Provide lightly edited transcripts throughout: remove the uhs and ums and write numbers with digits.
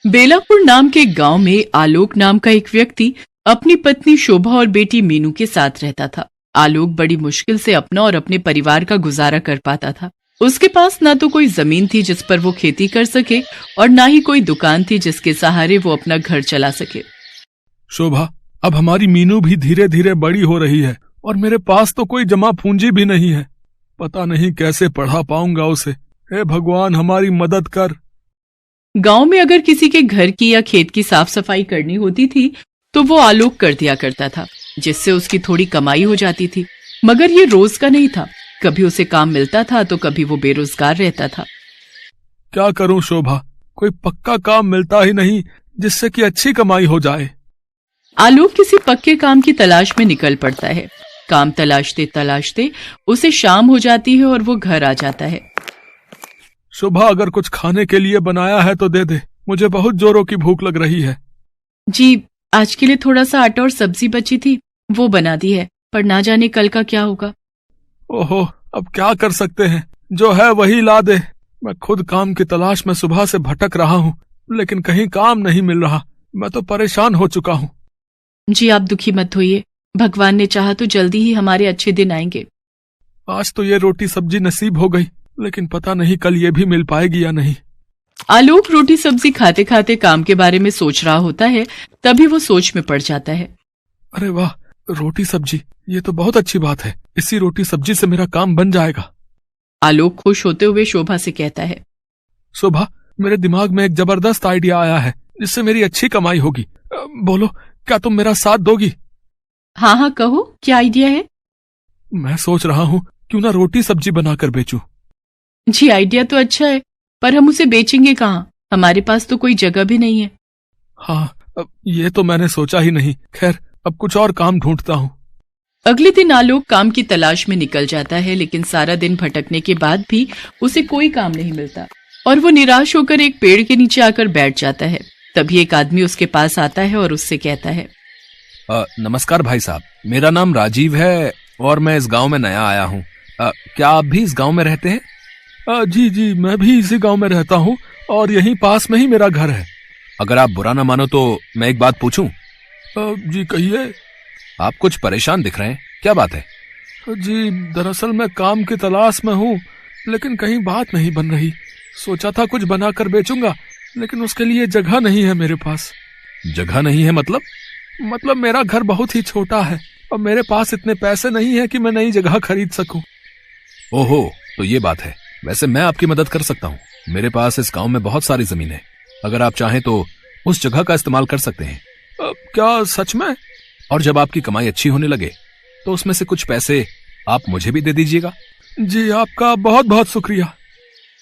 बेलापुर नाम के गांव में आलोक नाम का एक व्यक्ति अपनी पत्नी शोभा और बेटी मीनू के साथ रहता था। आलोक बड़ी मुश्किल से अपना और अपने परिवार का गुजारा कर पाता था। उसके पास ना तो कोई जमीन थी जिस पर वो खेती कर सके और ना ही कोई दुकान थी जिसके सहारे वो अपना घर चला सके। शोभा, अब हमारी मीनू भी धीरे धीरे बड़ी हो रही है और मेरे पास तो कोई जमा पूंजी भी नहीं है। पता नहीं कैसे पढ़ा पाऊंगा उसे। हे भगवान, हमारी मदद कर। गांव में अगर किसी के घर की या खेत की साफ सफाई करनी होती थी तो वो आलोक कर दिया करता था, जिससे उसकी थोड़ी कमाई हो जाती थी। मगर ये रोज का नहीं था, कभी उसे काम मिलता था तो कभी वो बेरोजगार रहता था। क्या करूं शोभा, कोई पक्का काम मिलता ही नहीं जिससे कि अच्छी कमाई हो जाए। आलोक किसी पक्के काम की तलाश में निकल पड़ता है। काम तलाशते तलाशते उसे शाम हो जाती है और वो घर आ जाता है। शोभा, अगर कुछ खाने के लिए बनाया है तो दे दे, मुझे बहुत जोरों की भूख लग रही है। जी, आज के लिए थोड़ा सा आटा और सब्जी बची थी, वो बना दी है, पर ना जाने कल का क्या होगा। ओहो, अब क्या कर सकते हैं, जो है वही ला दे। मैं खुद काम की तलाश में सुबह से भटक रहा हूँ, लेकिन कहीं काम नहीं मिल रहा। मैं तो परेशान हो चुका हूँ। जी, आप दुखी मत होइए, भगवान ने चाहा तो जल्दी ही हमारे अच्छे दिन आएंगे। आज तो ये रोटी सब्जी नसीब हो गई, लेकिन पता नहीं कल ये भी मिल पाएगी या नहीं। आलोक रोटी सब्जी खाते खाते काम के बारे में सोच रहा होता है, तभी वो सोच में पड़ जाता है। अरे वाह, रोटी सब्जी, ये तो बहुत अच्छी बात है। इसी रोटी सब्जी से मेरा काम बन जाएगा। आलोक खुश होते हुए शोभा से कहता है, शोभा, मेरे दिमाग में एक जबरदस्त आइडिया आया है जिससे मेरी अच्छी कमाई होगी। बोलो, क्या तुम मेरा साथ दोगी? हाँ हाँ, कहो, क्या आइडिया है? मैं सोच रहा हूँ क्यों ना रोटी सब्जी बनाकर बेचूं। जी, आइडिया तो अच्छा है, पर हम उसे बेचेंगे कहाँ? हमारे पास तो कोई जगह भी नहीं है। हाँ, ये तो मैंने सोचा ही नहीं। खैर, अब कुछ और काम ढूंढता हूँ। अगले दिन आलोक काम की तलाश में निकल जाता है, लेकिन सारा दिन भटकने के बाद भी उसे कोई काम नहीं मिलता और वो निराश होकर एक पेड़ के नीचे आकर बैठ जाता है। तभी एक आदमी उसके पास आता है और उससे कहता है, नमस्कार भाई साहब, मेरा नाम राजीव है और मैं इस गांव में नया आया हूँ। क्या आप भी इस गांव में रहते हैं? जी जी, मैं भी इसी गांव में रहता हूँ और यहीं पास में ही मेरा घर है। अगर आप बुरा ना मानो तो मैं एक बात पूछूं? जी कहिए। आप कुछ परेशान दिख रहे हैं, क्या बात है? जी, दरअसल मैं काम की तलाश में हूँ, लेकिन कहीं बात नहीं बन रही। सोचा था कुछ बनाकर बेचूंगा, लेकिन उसके लिए जगह नहीं है मेरे पास। जगह नहीं है मतलब मेरा घर बहुत ही छोटा है और मेरे पास इतने पैसे नहीं है कि मैं नई जगह खरीद सकूं। ओहो, तो ये बात है। वैसे मैं आपकी मदद कर सकता हूँ। मेरे पास इस गांव में बहुत सारी जमीन है। अगर आप चाहें तो उस जगह का इस्तेमाल कर सकते हैं। क्या सच में? और जब आपकी कमाई अच्छी होने लगे तो उसमें से कुछ पैसे आप मुझे भी दे दीजिएगा। जी, आपका बहुत बहुत शुक्रिया।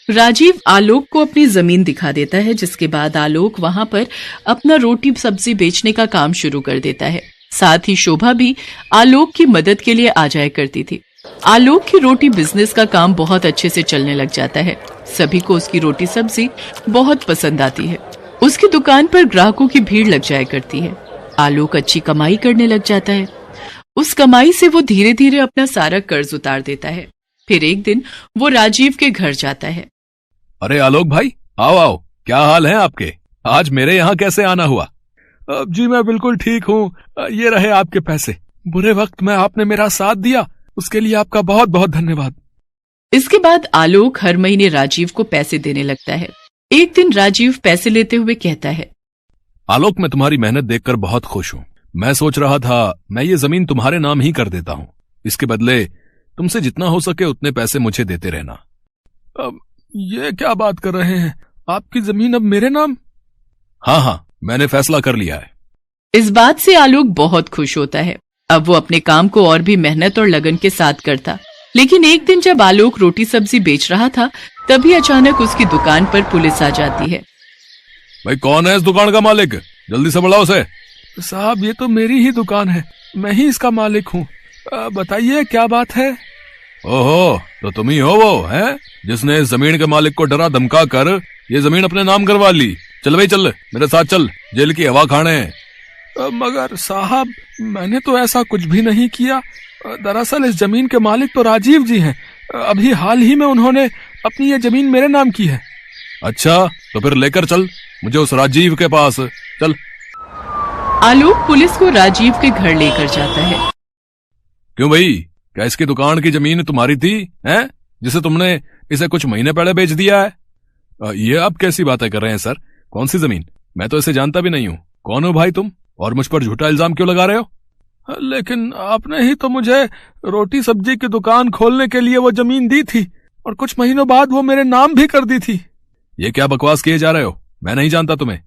राजीव आलोक को अपनी जमीन दिखा देता है, जिसके बाद आलोक वहां पर अपना रोटी सब्जी बेचने का काम शुरू कर देता है। साथ ही शोभा भी आलोक की मदद के लिए आ जाया करती थी। आलोक की रोटी बिजनेस का काम बहुत अच्छे से चलने लग जाता है। सभी को उसकी रोटी सब्जी बहुत पसंद आती है। उसकी दुकान पर ग्राहकों की भीड़ लग जाया करती है। आलोक अच्छी कमाई करने लग जाता है। उस कमाई से वो धीरे धीरे अपना सारा कर्ज उतार देता है। फिर एक दिन वो राजीव के घर जाता है। अरे आलोक भाई, आओ आओ, क्या हाल है आपके? आज मेरे यहाँ कैसे आना हुआ? जी मैं बिल्कुल ठीक हूँ। ये रहे आपके पैसे। बुरे वक्त में आपने मेरा साथ दिया, उसके लिए आपका बहुत बहुत धन्यवाद। इसके बाद आलोक हर महीने राजीव को पैसे देने लगता है। एक दिन राजीव पैसे लेते हुए कहता है, आलोक, मैं तुम्हारी मेहनत देखकर बहुत खुश हूँ। मैं सोच रहा था मैं ये जमीन तुम्हारे नाम ही कर देता हूँ। इसके बदले तुमसे जितना हो सके उतने पैसे मुझे देते रहना। ये क्या बात कर रहे हैं? आपकी जमीन अब मेरे नाम? हाँ, मैंने फैसला कर लिया है। इस बात से आलोक बहुत खुश होता है। अब वो अपने काम को और भी मेहनत और लगन के साथ करता। लेकिन एक दिन जब आलोक रोटी सब्जी बेच रहा था, तभी अचानक उसकी दुकान पर पुलिस आ जाती है। भाई, कौन है इस दुकान का मालिक? जल्दी से बुलाओ उसे। साहब, ये तो मेरी ही दुकान है, मैं ही इसका मालिक हूँ। बताइए क्या बात है? ओहो, तो तुम ही हो वो हैं जिसने इस जमीन के मालिक को डरा धमका कर ये जमीन अपने नाम करवा ली। चल भाई चल, मेरे साथ चल, जेल की हवा खाने। मगर साहब, मैंने तो ऐसा कुछ भी नहीं किया। दरअसल इस जमीन के मालिक तो राजीव जी हैं। अभी हाल ही में उन्होंने अपनी ये जमीन मेरे नाम की है। अच्छा, तो फिर लेकर चल, मुझे उस राजीव के पास। चल। आलोक पुलिस को राजीव के घर लेकर जाता है। क्यों भाई, क्या इसकी दुकान की जमीन तुम्हारी थी, हैं, जिसे तुमने इसे कुछ महीने पहले बेच दिया है? ये आप कैसी बातें कर रहे हैं सर? कौन सी जमीन? मैं तो इसे जानता भी नहीं हूँ। कौन हो भाई तुम, और मुझ पर झूठा इल्जाम क्यों लगा रहे हो? लेकिन आपने ही तो मुझे रोटी सब्जी की दुकान खोलने के लिए वो जमीन दी थी, और कुछ महीनों बाद वो मेरे नाम भी कर दी थी। ये क्या बकवास किए जा रहे हो? मैं नहीं जानता तुम्हें।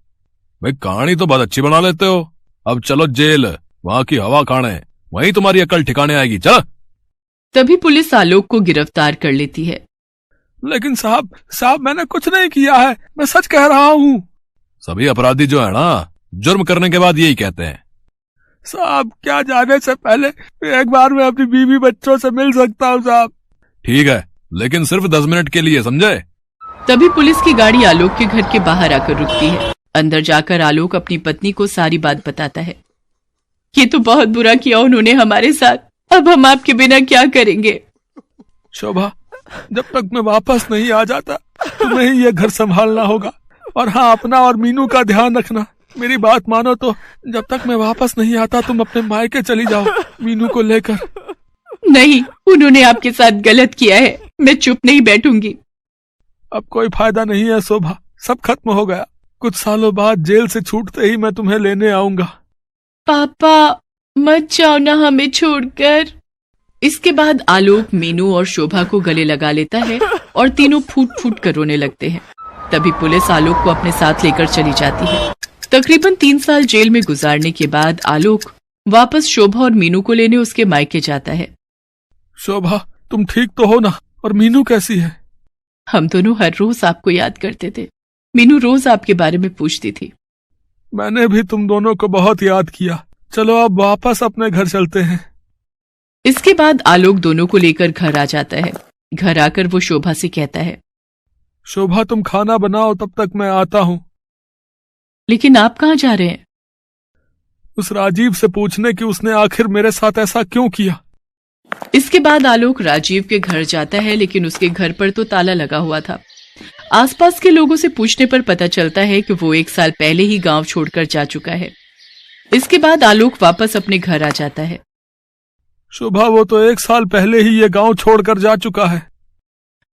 भाई कहानी तो बहुत अच्छी बना लेते हो। अब चलो जेल, वहां की हवा खाने, वहीं तुम्हारी अकल ठिकाने आएगी। चल। तभी पुलिस आलोक को गिरफ्तार कर लेती है। लेकिन साहब मैंने कुछ नहीं किया है, मैं सच कह रहा हूँ। सभी अपराधी जो है ना, जुर्म करने के बाद यही कहते हैं। साहब क्या जाने से पहले एक बार मैं अपनी बीवी बच्चों से मिल सकता हूँ साहब? ठीक है, लेकिन सिर्फ 10 मिनट के लिए, समझे? तभी पुलिस की गाड़ी आलोक के घर के बाहर आकर रुकती है। अंदर जाकर आलोक अपनी पत्नी को सारी बात बताता है। ये तो बहुत बुरा किया उन्होंने हमारे साथ, अब हम आपके बिना क्या करेंगे? शोभा, जब तक मैं वापस नहीं आ जाता तुम्हें ही ये घर संभालना होगा, और हाँ, अपना और मीनू का ध्यान रखना। मेरी बात मानो तो जब तक मैं वापस नहीं आता तुम अपने मायके चली जाओ मीनू को लेकर। नहीं, उन्होंने आपके साथ गलत किया है, मैं चुप नहीं बैठूंगी। अब कोई फायदा नहीं है शोभा, सब खत्म हो गया। कुछ सालों बाद जेल से छूटते ही मैं तुम्हें लेने आऊंगा। पापा मत जाओ ना हमें छोड़कर। इसके बाद आलोक मीनू और शोभा को गले लगा लेता है और तीनों फूट फूट कर रोने लगते हैं। तभी पुलिस आलोक को अपने साथ लेकर चली जाती है। तकरीबन 3 साल जेल में गुजारने के बाद आलोक वापस शोभा और मीनू को लेने उसके मायके जाता है। शोभा, तुम ठीक तो हो ना? और मीनू कैसी है? हम दोनों हर रोज आपको याद करते थे। मीनू रोज आपके बारे में पूछती थी। मैंने भी तुम दोनों को बहुत याद किया। चलो अब वापस अपने घर चलते हैं। इसके बाद आलोक दोनों को लेकर घर आ जाता है। घर आकर वो शोभा से कहता है, शोभा तुम खाना बनाओ, तब तक मैं आता हूँ। लेकिन आप कहाँ जा रहे हैं? उस राजीव से पूछने कि उसने आखिर मेरे साथ ऐसा क्यों किया। इसके बाद आलोक राजीव के घर जाता है, लेकिन उसके घर पर तो ताला लगा हुआ था। आसपास के लोगों से पूछने पर पता चलता है कि वो 1 साल पहले ही गांव छोड़कर जा चुका है। इसके बाद आलोक वापस अपने घर आ जाता है। शोभा, वो तो 1 साल पहले ही ये गांव छोड़कर जा चुका है।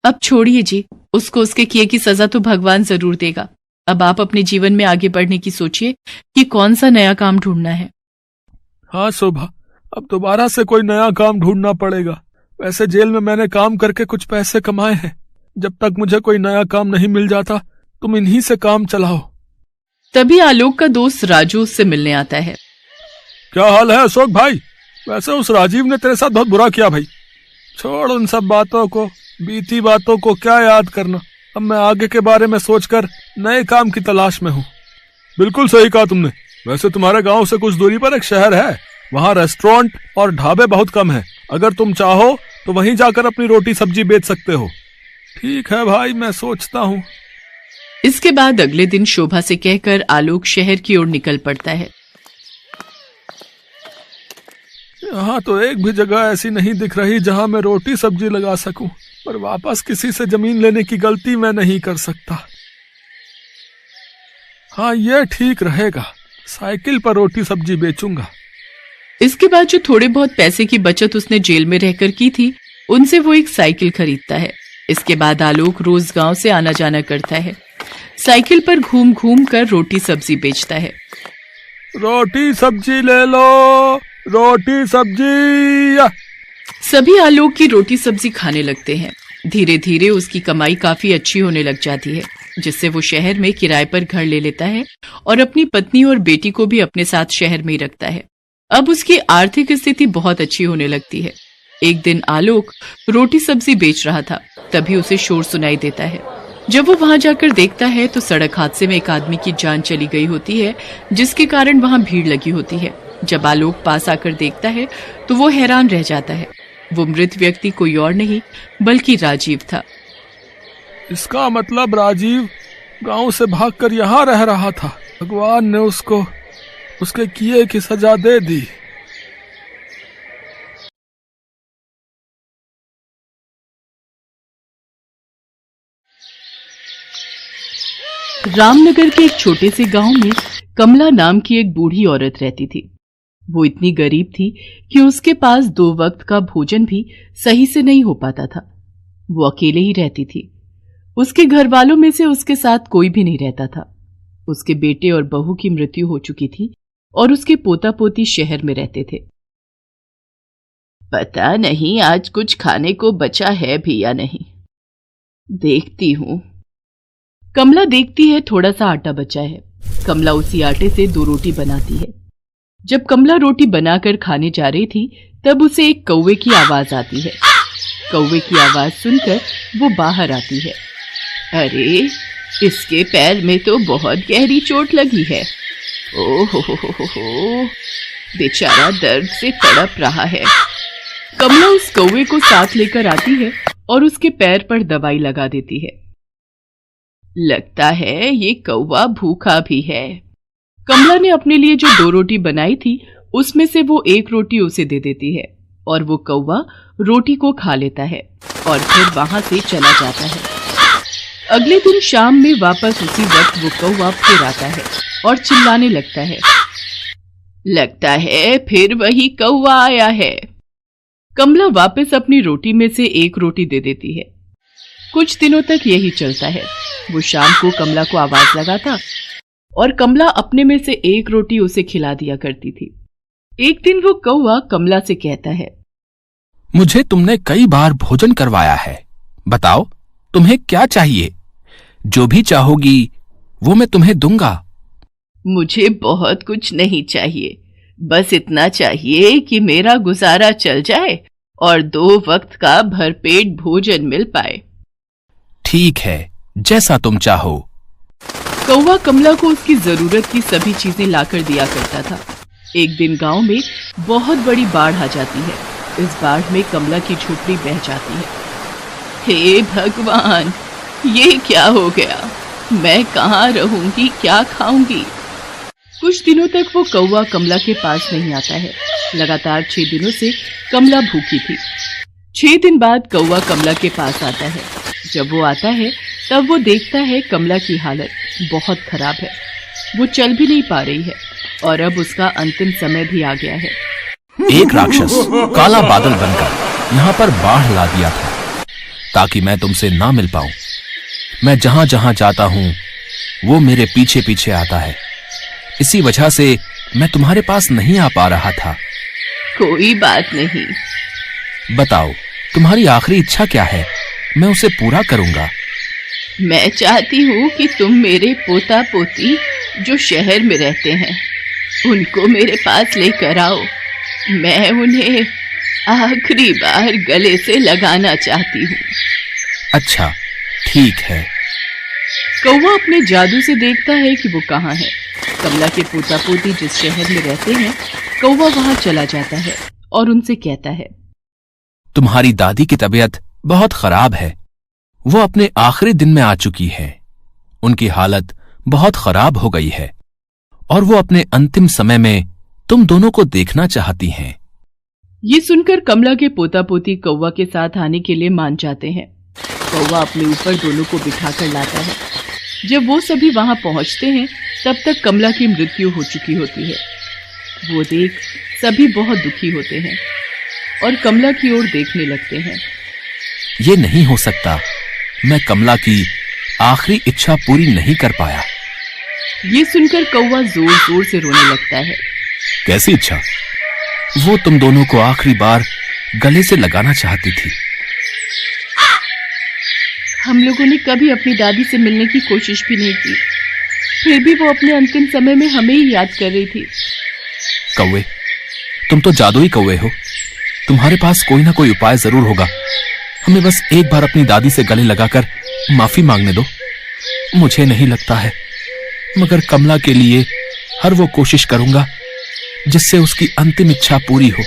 अब छोड़िए जी, उसको उसके किए की सजा तो भगवान जरूर देगा। अब आप अपने जीवन में आगे बढ़ने की सोचिए कि कौन सा नया काम ढूंढना है। हाँ शोभा, अब दोबारा से कोई नया काम ढूंढना पड़ेगा। वैसे जेल में मैंने काम करके कुछ पैसे कमाए हैं। जब तक मुझे कोई नया काम नहीं मिल जाता तुम इन्हीं से काम चलाओ। तभी आलोक का दोस्त राजू उससे मिलने आता है। क्या हाल है अशोक भाई? वैसे उस राजीव ने तेरे साथ बहुत बुरा किया भाई। छोड़ उन सब बातों को, बीती बातों को क्या याद करना। अब मैं आगे के बारे में सोचकर नए काम की तलाश में हूँ। बिल्कुल सही कहा तुमने। वैसे तुम्हारे गांव से कुछ दूरी पर एक शहर है, वहाँ रेस्टोरेंट और ढाबे बहुत कम हैं। अगर तुम चाहो तो वहीं जाकर अपनी रोटी सब्जी बेच सकते हो। ठीक है भाई, मैं सोचता हूँ। इसके बाद अगले दिन शोभा से कहकर आलोक शहर की ओर निकल पड़ता है। यहाँ तो एक भी जगह ऐसी नहीं दिख रही जहाँ मैं रोटी सब्जी लगा सकूं, पर वापस किसी से जमीन लेने की गलती मैं नहीं कर सकता। हाँ, ये ठीक रहेगा, साइकिल पर रोटी सब्जी बेचूंगा। इसके बाद जो थोड़े बहुत पैसे की बचत उसने जेल में रहकर की थी, उनसे वो एक साइकिल खरीदता है। इसके बाद आलोक रोज गांव से आना जाना करता है। साइकिल पर घूम घूम कर रोटी सब्जी बेचता है। रोटी सब्जी ले लो, रोटी सब्जी। सभी आलोक की रोटी सब्जी खाने लगते हैं। धीरे धीरे उसकी कमाई काफी अच्छी होने लग जाती है, जिससे वो शहर में किराए पर घर ले लेता है और अपनी पत्नी और बेटी को भी अपने साथ शहर में ही रखता है। अब उसकी आर्थिक स्थिति बहुत अच्छी होने लगती है। एक दिन आलोक रोटी सब्जी बेच रहा था, तभी उसे शोर सुनाई देता है। जब वो वहां जाकर देखता है तो सड़क हादसे में एक आदमी की जान चली गई होती है, जिसके कारण वहां भीड़ लगी होती है। जब आलोक पास आकर देखता है तो वो हैरान रह जाता है। वो मृत व्यक्ति कोई और नहीं बल्कि राजीव था। इसका मतलब राजीव गांव से भागकर यहाँ रह रहा था। भगवान ने उसको उसके किए की सजा दे दी। रामनगर के एक छोटे से गांव में कमला नाम की एक बूढ़ी औरत रहती थी। वो इतनी गरीब थी कि उसके पास 2 वक्त का भोजन भी सही से नहीं हो पाता था। वो अकेले ही रहती थी। उसके घर वालों में से उसके साथ कोई भी नहीं रहता था। उसके बेटे और बहू की मृत्यु हो चुकी थी और उसके पोता पोती शहर में रहते थे। पता नहीं आज कुछ खाने को बचा है भी या नहीं, देखती हूं। कमला देखती है थोड़ा सा आटा बचा है। कमला उसी आटे से 2 रोटी बनाती है। जब कमला रोटी बनाकर खाने जा रही थी तब उसे एक कौवे की आवाज आती है। कौवे की आवाज सुनकर वो बाहर आती है। अरे, इसके पैर में तो बहुत गहरी चोट लगी है। ओह हो, बेचारा दर्द से तड़प रहा है। कमला उस कौवे को साथ लेकर आती है और उसके पैर पर दवाई लगा देती है। लगता है ये कौवा भूखा भी है। कमला ने अपने लिए जो 2 रोटी बनाई थी उसमें से वो 1 रोटी उसे दे देती है और वो कौवा रोटी को खा लेता है और फिर वहां से चला जाता है। अगले दिन शाम में वापस उसी वक्त वो कौवा फिर आता है और चिल्लाने लगता है। लगता है फिर वही कौवा आया है। कमला वापस अपनी रोटी में से 1 रोटी दे देती है। कुछ दिनों तक यही चलता है। वो शाम को कमला को आवाज लगाता और कमला अपने में से 1 रोटी उसे खिला दिया करती थी। एक दिन वो कौवा कमला से कहता है, मुझे तुमने कई बार भोजन करवाया है, बताओ तुम्हें क्या चाहिए? जो भी चाहोगी वो मैं तुम्हें दूंगा। मुझे बहुत कुछ नहीं चाहिए, बस इतना चाहिए कि मेरा गुजारा चल जाए और 2 वक्त का भरपेट भोजन मिल पाए। ठीक है, जैसा तुम चाहो। कौवा कमला को उसकी जरूरत की सभी चीजें लाकर दिया करता था। एक दिन गांव में बहुत बड़ी बाढ़ आ जाती है। इस बाढ़ में कमला की झोपड़ी बह जाती है। हे भगवान, ये क्या हो गया? मैं कहाँ रहूंगी, क्या खाऊंगी? कुछ दिनों तक वो कौवा कमला के पास नहीं आता है। लगातार 6 दिनों से कमला भूखी थी। 6 दिन बाद कौवा कमला के पास आता है। जब वो आता है तब वो देखता है कमला की हालत बहुत खराब है। वो चल भी नहीं पा रही है और अब उसका अंतिम समय भी आ गया है। एक राक्षस काला बादल बनकर यहाँ पर बाढ़ ला दिया था ताकि मैं तुमसे ना मिल पाऊं। मैं जहां जहां जाता हूं वो मेरे पीछे पीछे आता है। इसी वजह से मैं तुम्हारे पास नहीं आ पा रहा था। कोई बात नहीं। बताओ तुम्हारी आखिरी इच्छा क्या है? मैं उसे पूरा करूंगा। मैं चाहती हूँ कि तुम मेरे पोता पोती जो शहर में रहते हैं उनको मेरे पास लेकर आओ। मैं उन्हें आखिरी बार गले से लगाना चाहती हूँ। अच्छा, ठीक है। कौवा अपने जादू से देखता है कि वो कहाँ है। कमला के पोता पोती जिस शहर में रहते हैं, कौवा वहां चला जाता है और उनसे कहता है, तुम्हारी दादी की तबीयत बहुत खराब है। वो अपने आखिरी दिन में आ चुकी है। उनकी हालत बहुत खराब हो गई है और वो अपने अंतिम समय में तुम दोनों को देखना चाहती हैं। ये सुनकर कमला के पोता पोती कौवा के साथ आने के लिए मान जाते हैं। कौवा अपने ऊपर दोनों को बिठाकर लाता है। जब वो सभी वहां पहुंचते हैं तब तक कमला की मृत्यु हो चुकी होती है। वो देख सभी बहुत दुखी होते हैं और कमला की ओर देखने लगते हैं। ये नहीं हो सकता, मैं कमला की आखिरी इच्छा पूरी नहीं कर पाया। ये सुनकर कौवा जोर जोर से रोने लगता है। कैसी इच्छा? वो तुम दोनों को आखिरी बार गले से लगाना चाहती थी। हम लोगों ने कभी अपनी दादी से मिलने की कोशिश भी नहीं की, फिर भी वो अपने अंतिम समय में हमें ही याद कर रही थी। कौवे, तुम तो जादुई कौवे हो। तुम्हारे पास कोई ना कोई उपाय जरूर होगा। हमें बस एक बार अपनी दादी से गले लगाकर माफी मांगने दो। मुझे नहीं लगता है, मगर कमला के लिए हर वो कोशिश करूंगा जिससे उसकी अंतिम इच्छा पूरी हो।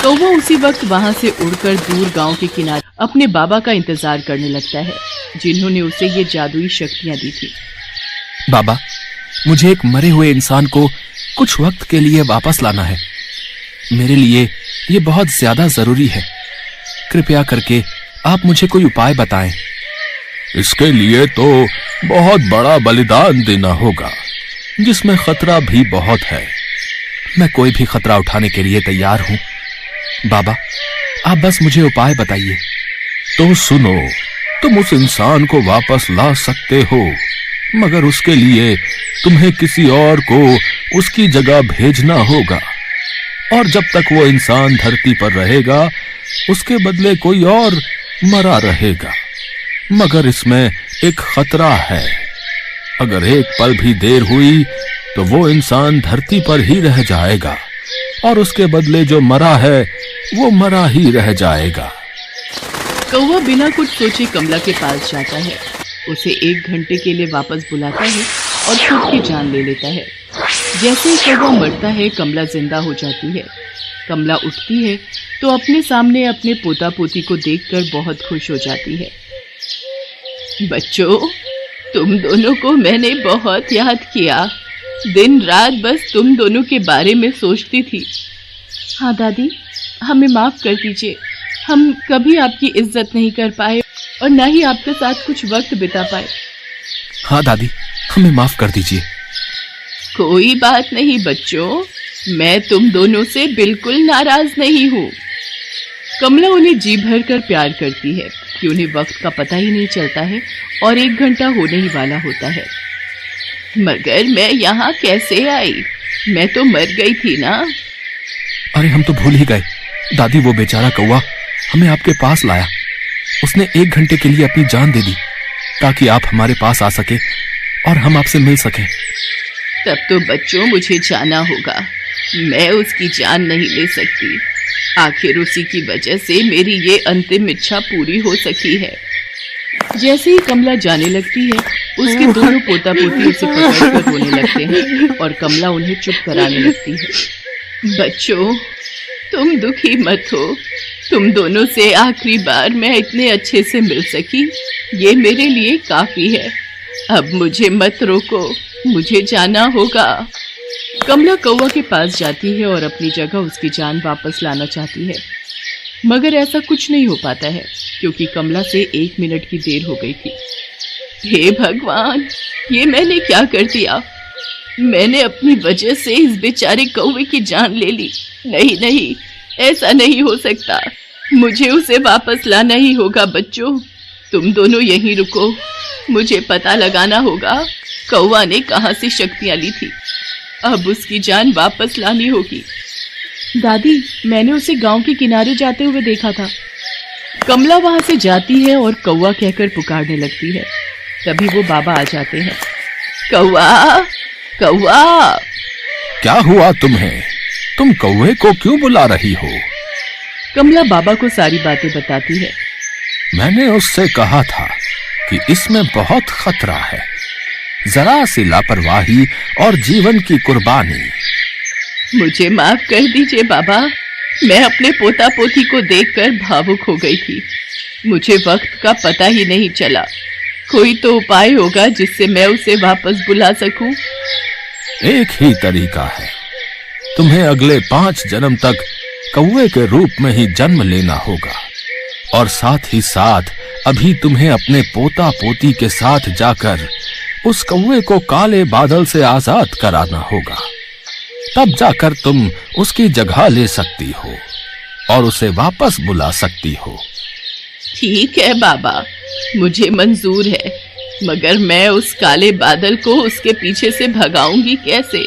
कौवा उसी वक्त वहां से उड़कर दूर गांव के किनारे अपने बाबा का इंतजार करने लगता है, जिन्होंने उसे ये जादुई शक्तियां दी थी। बाबा, मुझे एक मरे हुए इंसान को कुछ वक्त के लिए वापस लाना है। मेरे लिए ये बहुत ज्यादा जरूरी है। कृपया करके आप मुझे कोई उपाय बताएं। इसके लिए तो बहुत बड़ा बलिदान देना होगा, जिसमें खतरा भी बहुत है। मैं कोई भी खतरा उठाने के लिए तैयार हूं। बाबा, आप बस मुझे उपाय बताइए। तो सुनो, तुम उस इंसान को वापस ला सकते हो, मगर उसके लिए तुम्हें किसी और को उसकी जगह भेजना होगा, और जब तक वो इंसान धरती पर रहेगा उसके बदले कोई और मरा रहेगा। मगर इसमें एक खतरा है, अगर एक पल भी देर हुई तो वो इंसान धरती पर ही रह जाएगा, और उसके बदले जो मरा है वो मरा ही रह जाएगा। कौवा बिना कुछ सोचे कमला के पास जाता है, उसे 1 घंटे के लिए वापस बुलाता है और खुद की जान ले लेता है। जैसे ही कौवा मरता है, कमला जिंदा हो जाती है। कमला उठती है तो अपने सामने अपने पोता पोती को देखकर बहुत खुश हो जाती है। बच्चों, तुम दोनों को मैंने बहुत याद किया। दिन रात बस तुम दोनों के बारे में सोचती थी। हाँ दादी, हमें माफ कर दीजिए। हम कभी आपकी इज्जत नहीं कर पाए और न ही आपके साथ कुछ वक्त बिता पाए। हाँ दादी, हमें माफ कर दीजिए। कोई बात नहीं बच्चों, मैं तुम दोनों से बिल्कुल नाराज नहीं हूँ। कमला उन्हें जी भर कर प्यार करती है कि उन्हें वक्त का पता ही नहीं चलता है और 1 घंटा होने ही वाला होता है। मगर मैं यहाँ कैसे आई? मैं तो मर गई थी ना। अरे हम तो भूल ही गए दादी, वो बेचारा कौवा हमें आपके पास लाया। उसने 1 घंटे के लिए अपनी जान दे दी ताकि आप हमारे पास आ सके और हम आपसे मिल सकें। तब तो बच्चों मुझे जाना होगा। मैं उसकी जान नहीं ले सकती। आखिर उसी की वजह से मेरी ये अंतिम इच्छा पूरी हो सकी है। जैसे ही कमला जाने लगती है, उसके दोनों पोता पोती उसे पकड़कर रोने लगते हैं और कमला उन्हें चुप कराने लगती है। बच्चों, तुम दुखी मत हो। तुम दोनों से आखिरी बार मैं इतने अच्छे से मिल सकी, ये मेरे लिए काफी है। अब मुझे मत रोको, मुझे जाना होगा। कमला कौवा के पास जाती है और अपनी जगह उसकी जान वापस लाना चाहती है, मगर ऐसा कुछ नहीं हो पाता है क्योंकि कमला से 1 मिनट की देर हो गई थी। हे भगवान, ये मैंने क्या कर दिया? मैंने अपनी वजह से इस बेचारे कौवे की जान ले ली। नहीं नहीं, ऐसा नहीं हो सकता। मुझे उसे वापस लाना ही होगा। बच्चों, तुम दोनों यहीं रुको। मुझे पता लगाना होगा कौवा ने कहाँ से शक्तियाँ ली थी। अब उसकी जान वापस लानी होगी। दादी, मैंने उसे गांव के किनारे जाते हुए देखा था। कमला वहां से जाती है और कौवा कहकर पुकारने लगती है। तभी वो बाबा आ जाते हैं। कौवा, कौवा। क्या हुआ तुम्हें? तुम कौवे को क्यों बुला रही हो? कमला बाबा को सारी बातें बताती है। मैंने उससे कहा था कि इसमें बहुत खतरा है। जरा सी लापरवाही और जीवन की कुर्बानी। मुझे माफ कर दीजिए बाबा, मैं अपने पोता पोती को देखकर भावुक हो गई थी। मुझे वक्त का पता ही नहीं चला। कोई तो उपाय होगा जिससे मैं उसे वापस बुला सकूं। एक ही तरीका है, तुम्हें अगले 5 जन्म तक कौवे के रूप में ही जन्म लेना होगा, और साथ ही साथ अभी तुम्हें अपने पोता पोती के साथ जाकर उस कौवे को काले बादल से आजाद कराना होगा। तब जाकर तुम उसकी जगह ले सकती हो और उसे वापस बुला सकती हो। ठीक है बाबा, मुझे मंजूर है, मगर मैं उस काले बादल को उसके पीछे से भगाऊंगी कैसे?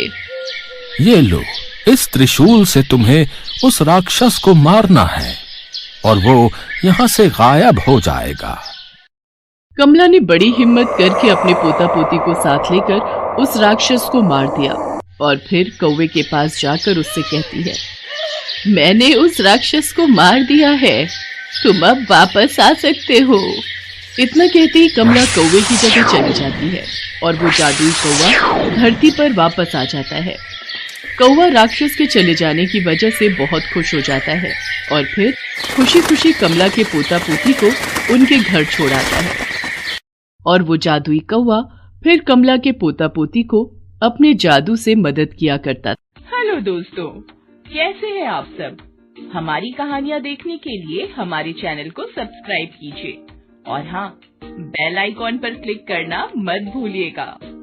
ये लो, इस त्रिशूल से तुम्हें उस राक्षस को मारना है और वो यहाँ से गायब हो जाएगा। कमला ने बड़ी हिम्मत करके अपने पोता पोती को साथ लेकर उस राक्षस को मार दिया और फिर कौवे के पास जाकर उससे कहती है, मैंने उस राक्षस को मार दिया है, तुम अब वापस आ सकते हो। इतना कहते ही कमला कौवे की जगह चली जाती है और वो जादुई कौवा धरती पर वापस आ जाता है। कौवा राक्षस के चले जाने की वजह से बहुत खुश हो जाता है और फिर खुशी खुशी कमला के पोता पोती को उनके घर छोड़ आता है। और वो जादुई कौवा फिर कमला के पोता पोती को अपने जादू से मदद किया करता था। हेलो दोस्तों, कैसे हैं आप सब? हमारी कहानियाँ देखने के लिए हमारे चैनल को सब्सक्राइब कीजिए और हाँ, बेल आइकॉन पर क्लिक करना मत भूलिएगा।